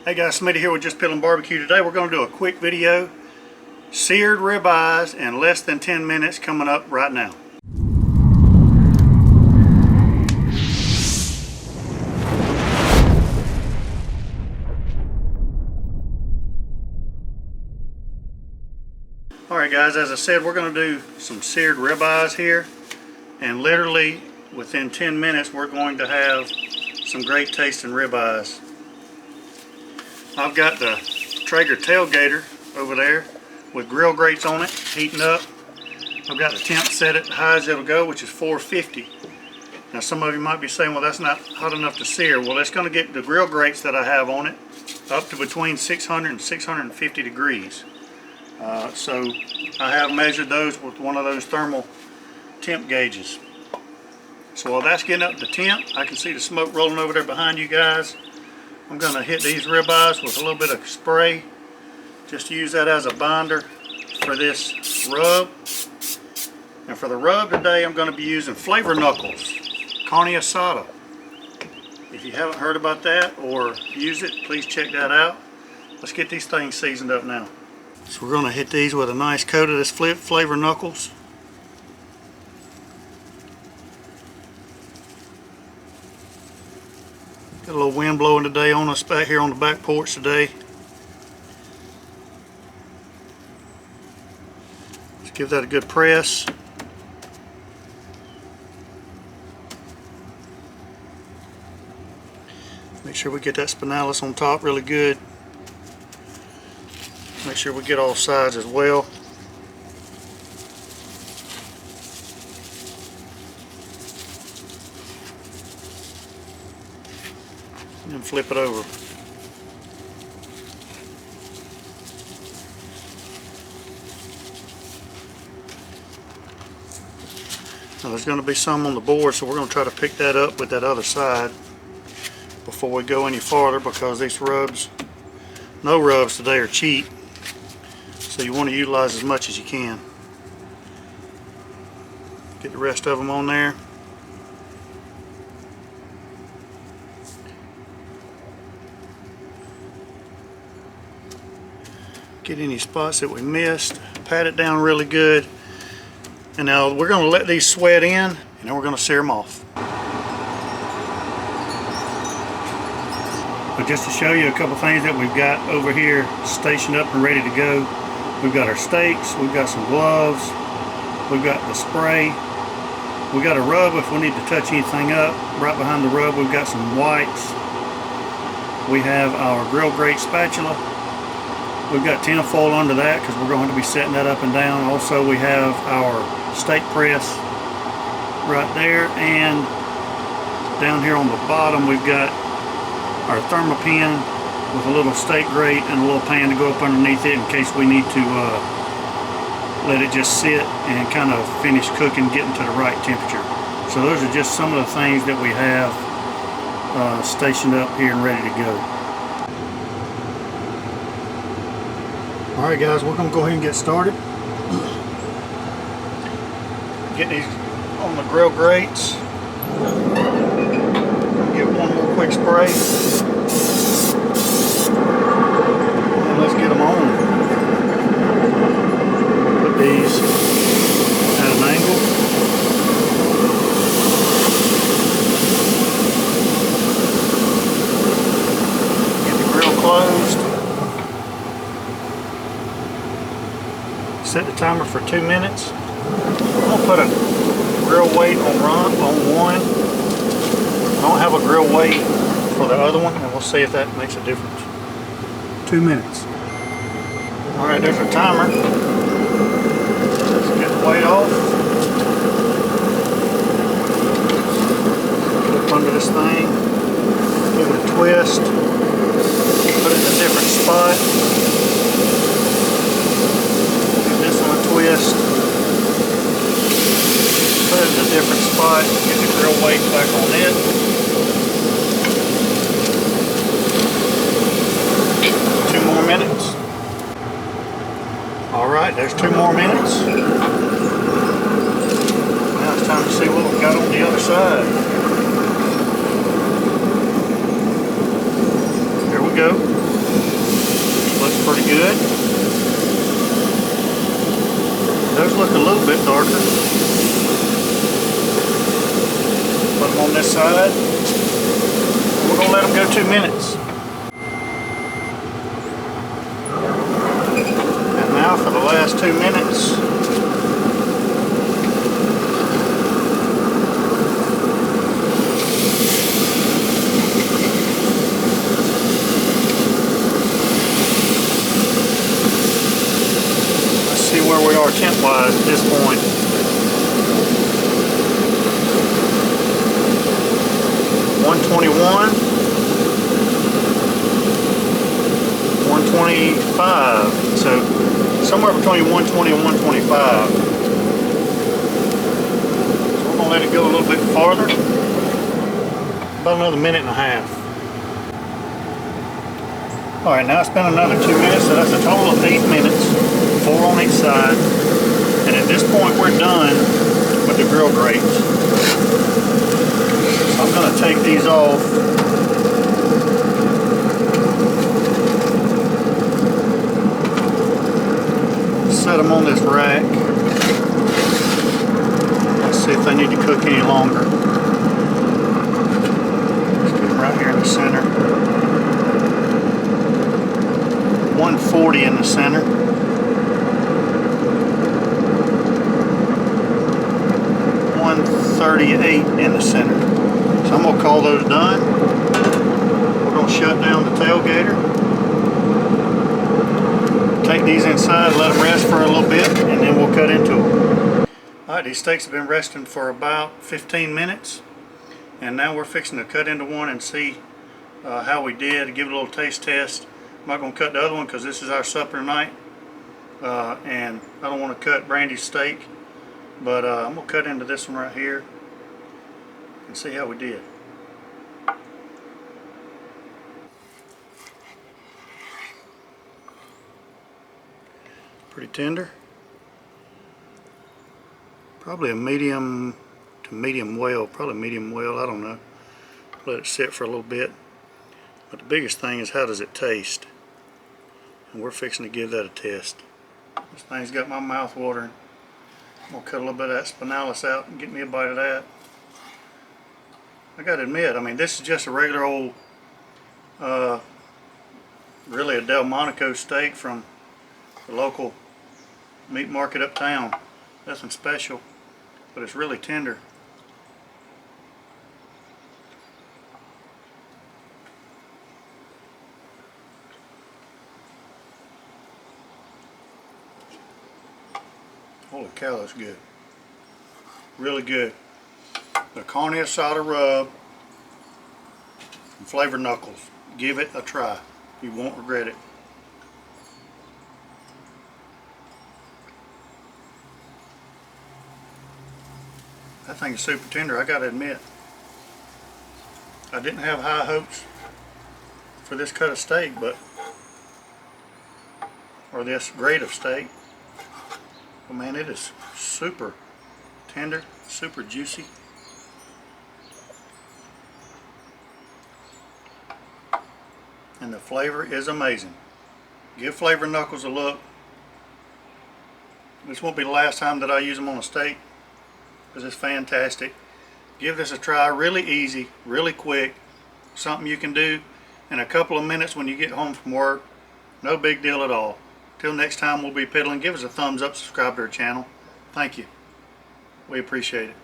Hey guys, Smitty here with Just Piddlin Barbecue. Today we're going to do a quick video. Seared ribeyes in less than 10 minutes coming up right now. Alright guys, as I said, we're going to do some seared ribeyes here. And literally within 10 minutes we're going to have some great tasting ribeyes. I've got the Traeger Tailgater over there with grill grates on it, heating up. I've got the temp set at the high as it'll go, which is 450. Now some of you might be saying, well, that's not hot enough to sear. Well, it's going to get the grill grates that I have on it up to between 600 and 650 degrees. So I have measured those with one of those thermal temp gauges. So while that's getting up to temp, I can see the smoke rolling over there behind you guys. I'm going to hit these ribeyes with a little bit of spray. Just use that as a binder for this rub. And for the rub today, I'm going to be using flavor knuckles, carne asada. If you haven't heard about that or use it, please check that out. Let's get these things seasoned up now. So we're going to hit these with a nice coat of this flavor knuckles. Got a little wind blowing today on us back here on the back porch today. Let's give that a good press. Make sure we get that spinalis on top really good. Make sure we get all sides as well. And flip it over. Now there's going to be some on the board, so we're going to try to pick that up with that other side before we go any farther, because these rubs, no rubs today are cheap, so you want to utilize as much as you can. Get the rest of them on there. Get any spots that we missed, pat it down really good, and now we're going to let these sweat in, and then we're going to sear them off. But just to show you a couple things that we've got over here stationed up and ready to go, we've got our steaks, we've got some gloves, we've got the spray, we got a rub if we need to touch anything up. Right behind the rub we've got some wipes, we have our grill grate spatula. We've got tin foil under that because we're going to be setting that up and down. Also, we have our steak press right there, and down here on the bottom we've got our thermopan with a little steak grate and a little pan to go up underneath it in case we need to let it just sit and kind of finish cooking, getting to the right temperature. So those are just some of the things that we have stationed up here and ready to go. Alright guys, we're going to go ahead and get started. Get these on the grill grates. Give one more quick spray. And let's get them on. Put these at an angle. Get the grill closed. Set the timer for 2 minutes. I'm going to put a grill weight on one. I don't have a grill weight for the other one, and we'll see if that makes a difference. 2 minutes. Alright, there's our timer. Let's get the weight off. Flip under this thing. Give it a twist. Put it in a different spot. Twist, put it in a different spot, get the grill weight back on it. 2 more minutes. Alright, there's 2 more minutes. Now it's time to see what we've got on the other side. Here we go. pretty good. Those look a little bit darker. Put them on this side. We're going to let them go 2 minutes. And now for the last 2 minutes. Where we are temp wise at this point. 121, 125. So somewhere between 120 and 125. So we're gonna let it go a little bit farther. About another minute and a half. Alright, now it's been another 2 minutes, so that's a total of 8 minutes, 4 on each side. And at this point we're done with the grill grates. So I'm going to take these off. Set them on this rack. Let's see if they need to cook any longer. Let's get them right here in the center. 140 in the center. 138 in the center. So I'm going to call those done. We're going to shut down the tailgater. Take these inside, let them rest for a little bit, and then we'll cut into them. Alright, these steaks have been resting for about 15 minutes. And now we're fixing to cut into one and see how we did, give it a little taste test. I'm not going to cut the other one because this is our supper tonight, and I don't want to cut Brandy's steak, but I'm going to cut into this one right here and see how we did. Pretty tender. Probably a medium to medium well, probably medium well, I don't know. Let it sit for a little bit. But the biggest thing is, how does it taste? And we're fixing to give that a test. This thing's got my mouth watering. I'm going to cut a little bit of that spinalis out and get me a bite of that. I got to admit, I mean, this is just a regular old, really a Delmonico steak from the local meat market uptown. Nothing special, but it's really tender. Holy cow, that's good. Really good. The carne asada rub and flavored knuckles. Give it a try. You won't regret it. That thing is super tender, I gotta admit. I didn't have high hopes for this cut of steak, or this grade of steak. But man, it is super tender, super juicy. And the flavor is amazing. Give flavored knuckles a look. This won't be the last time that I use them on a steak, because it's fantastic. Give this a try. Really easy, really quick. Something you can do in a couple of minutes when you get home from work. No big deal at all. Till next time, we'll be piddling. Give us a thumbs up, subscribe to our channel. Thank you. We appreciate it.